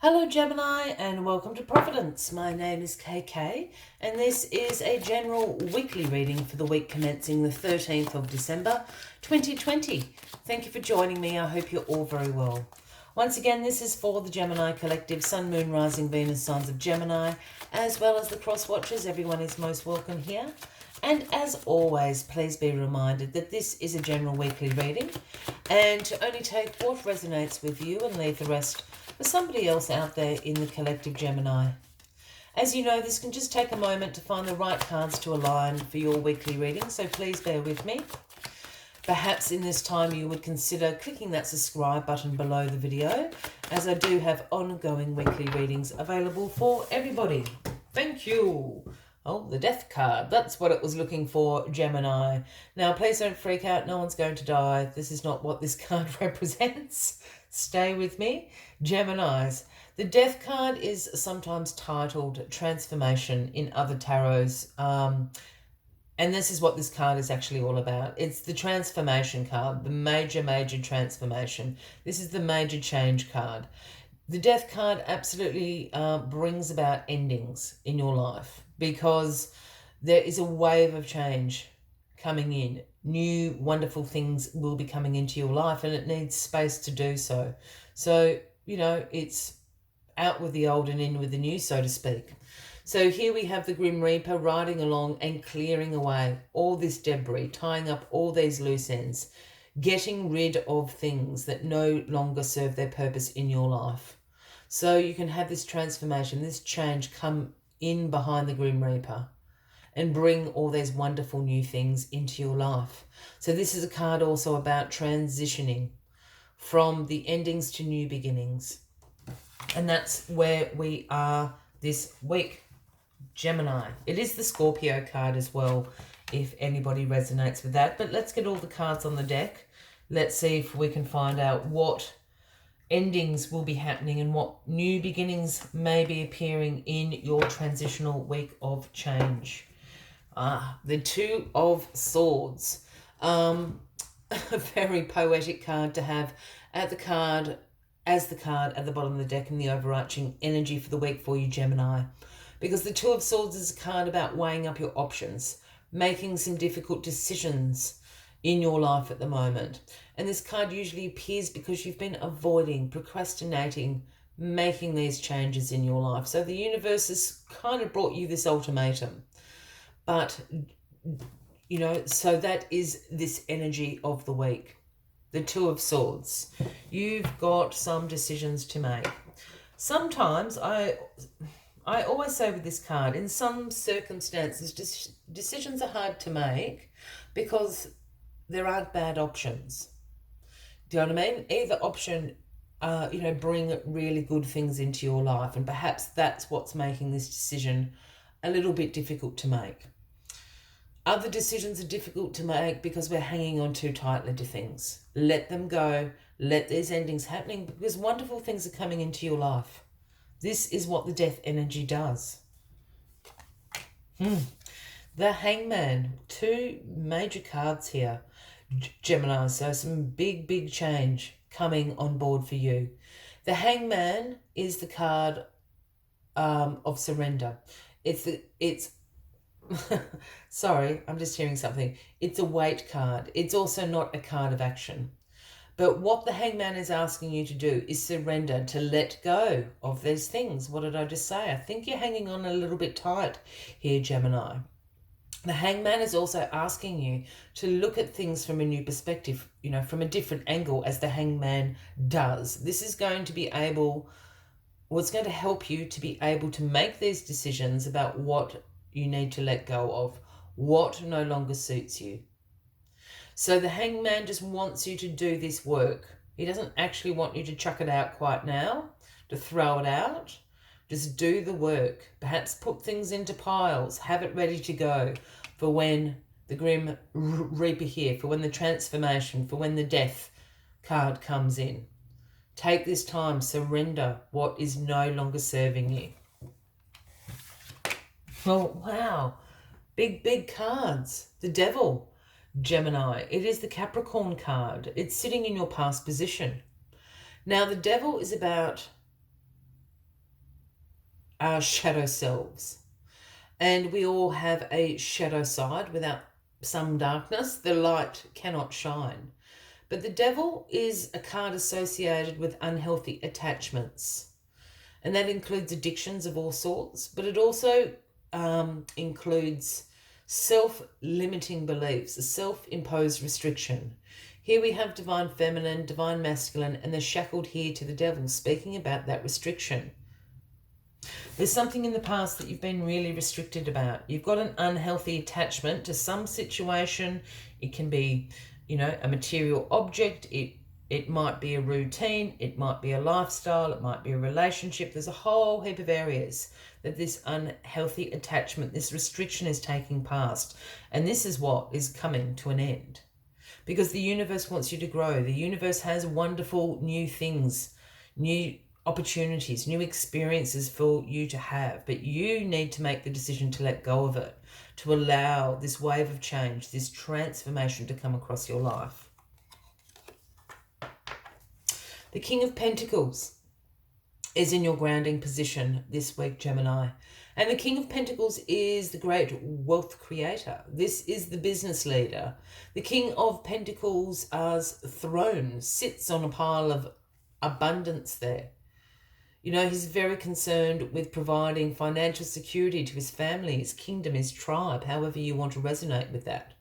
Hello Gemini and welcome to Providence. My name is KK and this is a general weekly reading for the week commencing the 13th of December 2020. Thank you for joining me. I hope you're all very well. Once again, this is for the Gemini Collective, Sun, Moon, Rising, Venus, signs of Gemini, as well as the cross watchers. Everyone is most welcome here. And as always, please be reminded that this is a general weekly reading and to only take what resonates with you and leave the rest for somebody else out there in the collective Gemini. As you know, this can just take a moment to find the right cards to align for your weekly reading, so please bear with me. Perhaps in this time you would consider clicking that subscribe button below the video, as I do have ongoing weekly readings available for everybody. Thank you. Oh, the death card. That's what it was looking for, Gemini. Now, please don't freak out. No one's going to die. This is not what this card represents. Stay with me. Geminis. The death card is sometimes titled transformation in other tarots. And this is what this card is actually all about. It's the transformation card, the major transformation. This is the major change card. The death card absolutely brings about endings in your life because there is a wave of change coming in. New wonderful things will be coming into your life and it needs space to do so. So, you know, it's out with the old and in with the new, so to speak. So here we have the Grim Reaper riding along and clearing away all this debris, tying up all these loose ends, getting rid of things that no longer serve their purpose in your life. So you can have this transformation, this change come in behind the Grim Reaper and bring all these wonderful new things into your life. So this is a card also about transitioning from the endings to new beginnings. And that's where we are this week, Gemini. It is the Scorpio card as well, if anybody resonates with that. But let's get all the cards on the deck. Let's see if we can find out what endings will be happening and what new beginnings may be appearing in your transitional week of change. The Two of Swords. A very poetic card to have as the card at the bottom of the deck in the overarching energy for the week for you, Gemini. Because the Two of Swords is a card about weighing up your options, making some difficult decisions in your life at the moment. And this card usually appears because you've been avoiding, procrastinating, making these changes in your life. So the universe has kind of brought you this ultimatum. But, you know, so that is this energy of the week. The Two of Swords. You've got some decisions to make. Sometimes, I always say with this card, in some circumstances, decisions are hard to make because there aren't bad options. Do you know what I mean? Either option, bring really good things into your life. And perhaps that's what's making this decision a little bit difficult to make. Other decisions are difficult to make because we're hanging on too tightly to things. Let them go. Let these endings happening because wonderful things are coming into your life. This is what the death energy does. The Hangman. Two major cards here, Gemini. So some big change coming on board for you. The Hangman is the card of surrender. It's sorry, I'm just hearing something. It's a wait card. It's also not a card of action. But what the Hangman is asking you to do is surrender, to let go of these things. What did I just say? I think you're hanging on a little bit tight here, Gemini. The Hangman is also asking you to look at things from a new perspective, you know, from a different angle, as the Hangman does. This is going to be it's going to help you to be able to make these decisions about what you need to let go of, what no longer suits you. So the Hangman just wants you to do this work. He doesn't actually want you to chuck it out quite now, to throw it out. Just do the work. Perhaps put things into piles. Have it ready to go for when the Grim Reaper here, for when the transformation, for when the death card comes in. Take this time. Surrender what is no longer serving you. Oh, wow. Big cards. The Devil. Gemini. It is the Capricorn card. It's sitting in your past position. Now, the Devil is about our shadow selves. And we all have a shadow side. Without some darkness, the light cannot shine. But the devil is a card associated with unhealthy attachments. And that includes addictions of all sorts, but it also includes self-limiting beliefs, a self-imposed restriction. Here we have divine feminine, divine masculine, and they're shackled here to the devil, speaking about that restriction. There's something in the past that you've been really restricted about. You've got an unhealthy attachment to some situation. It can be, a material object. It might be a routine. It might be a lifestyle. It might be a relationship. There's a whole heap of areas that this unhealthy attachment, this restriction is taking past. And this is what is coming to an end. Because the universe wants you to grow. The universe has wonderful new things, new opportunities, new experiences for you to have. But you need to make the decision to let go of it, to allow this wave of change, this transformation to come across your life. The King of Pentacles is in your grounding position this week, Gemini. And the King of Pentacles is the great wealth creator. This is the business leader. The King of Pentacles' throne sits on a pile of abundance there. He's very concerned with providing financial security to his family, his kingdom, his tribe, however you want to resonate with that.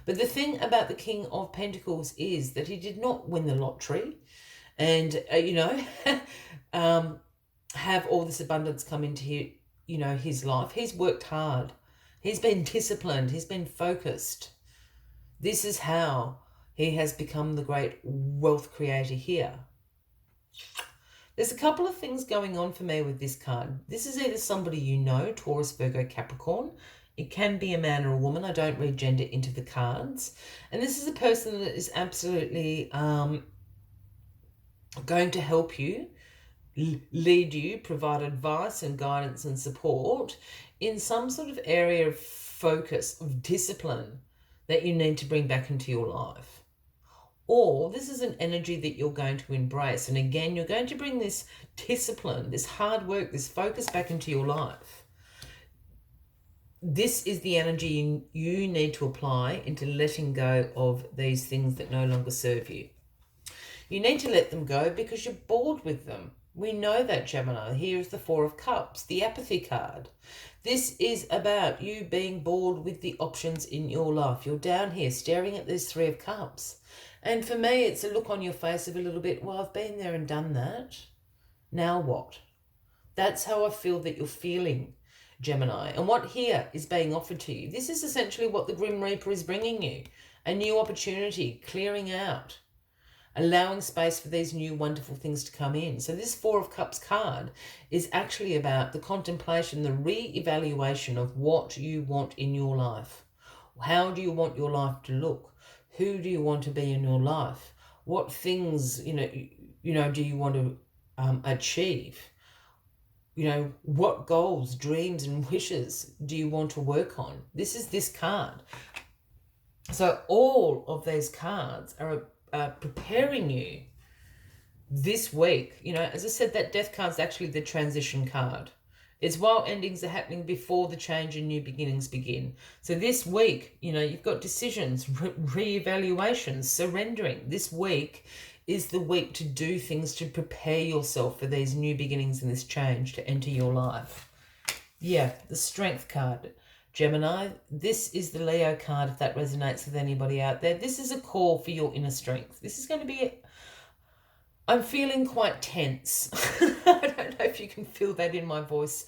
But the thing about the King of Pentacles is that he did not win the lottery and, have all this abundance come into his life. He's worked hard. He's been disciplined. He's been focused. This is how he has become the great wealth creator here. There's a couple of things going on for me with this card. This is either somebody you know, Taurus, Virgo, Capricorn. It can be a man or a woman. I don't read gender into the cards. And this is a person that is absolutely going to help you, lead you, provide advice and guidance and support in some sort of area of focus, of discipline that you need to bring back into your life. Or this is an energy that you're going to embrace. And again, you're going to bring this discipline, this hard work, this focus back into your life. This is the energy you need to apply into letting go of these things that no longer serve you. You need to let them go because you're bored with them. We know that, Gemini. Here is the Four of Cups, the Apathy card. This is about you being bored with the options in your life. You're down here staring at this Three of Cups. And for me, it's a look on your face of a little bit, well, I've been there and done that. Now what? That's how I feel that you're feeling, Gemini. And what here is being offered to you, this is essentially what the Grim Reaper is bringing you. A new opportunity, clearing out, allowing space for these new wonderful things to come in. So this Four of Cups card is actually about the contemplation, the re-evaluation of what you want in your life. How do you want your life to look? Who do you want to be in your life? What things, do you want to achieve? What goals, dreams, and wishes do you want to work on? This is this card. So all of these cards are preparing you this week. As I said, that Death card is actually the transition card. It's while endings are happening before the change and new beginnings begin. So this week, you've got decisions, re-evaluations, surrendering. This week is the week to do things to prepare yourself for these new beginnings and this change to enter your life. Yeah, the Strength card, Gemini. This is the Leo card, if that resonates with anybody out there. This is a call for your inner strength. This is going to be... I'm feeling quite tense. I don't know if you can feel that in my voice,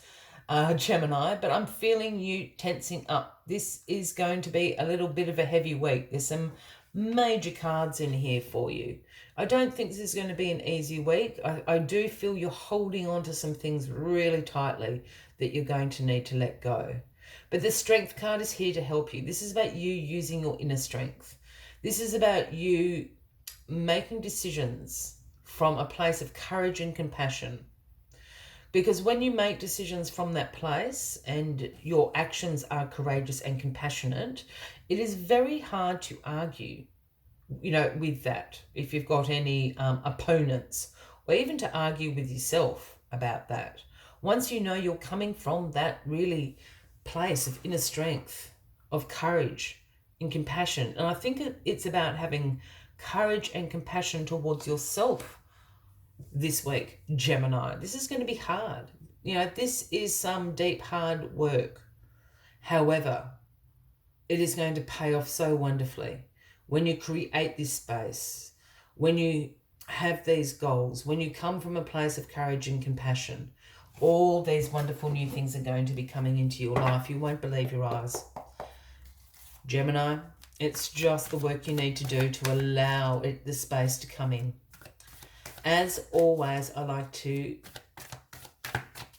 Gemini, but I'm feeling you tensing up. This is going to be a little bit of a heavy week. There's some major cards in here for you. I don't think this is going to be an easy week. I do feel you're holding on to some things really tightly that you're going to need to let go. But the Strength card is here to help you. This is about you using your inner strength. This is about you making decisions from a place of courage and compassion. Because when you make decisions from that place and your actions are courageous and compassionate, it is very hard to argue, with that, if you've got any opponents, or even to argue with yourself about that. Once you know you're coming from that really place of inner strength, of courage and compassion. And I think it's about having courage and compassion towards yourself this week, Gemini. This is going to be hard. This is some deep, hard work. However, it is going to pay off so wonderfully when you create this space, when you have these goals, when you come from a place of courage and compassion. All these wonderful new things are going to be coming into your life. You won't believe your eyes. Gemini, it's just the work you need to do to allow the space to come in. As always, I like to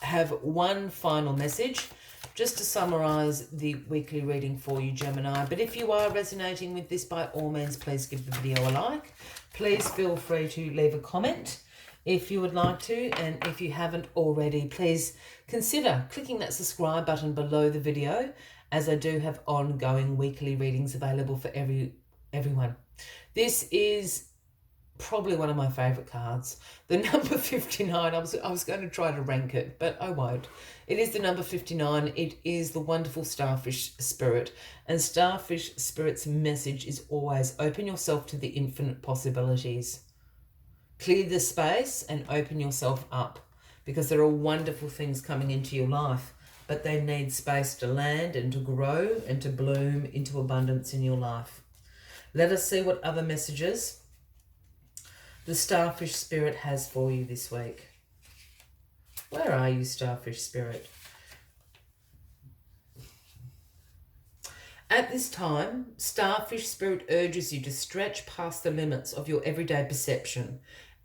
have one final message just to summarize the weekly reading for you, Gemini. But if you are resonating with this, by all means, please give the video a like. Please feel free to leave a comment if you would like to. And if you haven't already, please consider clicking that subscribe button below the video, as I do have ongoing weekly readings available for everyone. This is probably one of my favourite cards. The number 59, I was going to try to rank it, but I won't. It is the number 59. It is the wonderful Starfish Spirit. And Starfish Spirit's message is always open yourself to the infinite possibilities. Clear the space and open yourself up, because there are wonderful things coming into your life, but they need space to land and to grow and to bloom into abundance in your life. Let us see what other messages the Starfish Spirit has for you this week. Where are you, Starfish Spirit? At this time, Starfish Spirit urges you to stretch past the limits of your everyday perception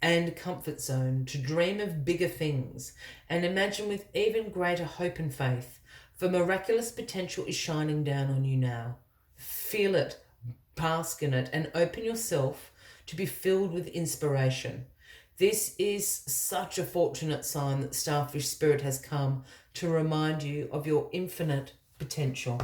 and comfort zone, to dream of bigger things and imagine with even greater hope and faith, for miraculous potential is shining down on you now. Feel it, bask in it, and open yourself to be filled with inspiration. This is such a fortunate sign that Starfish Spirit has come to remind you of your infinite potential.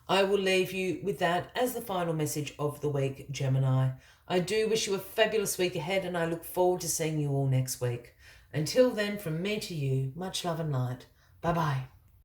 I will leave you with that as the final message of the week, Gemini. I do wish you a fabulous week ahead, and I look forward to seeing you all next week. Until then, from me to you, much love and light. Bye-bye.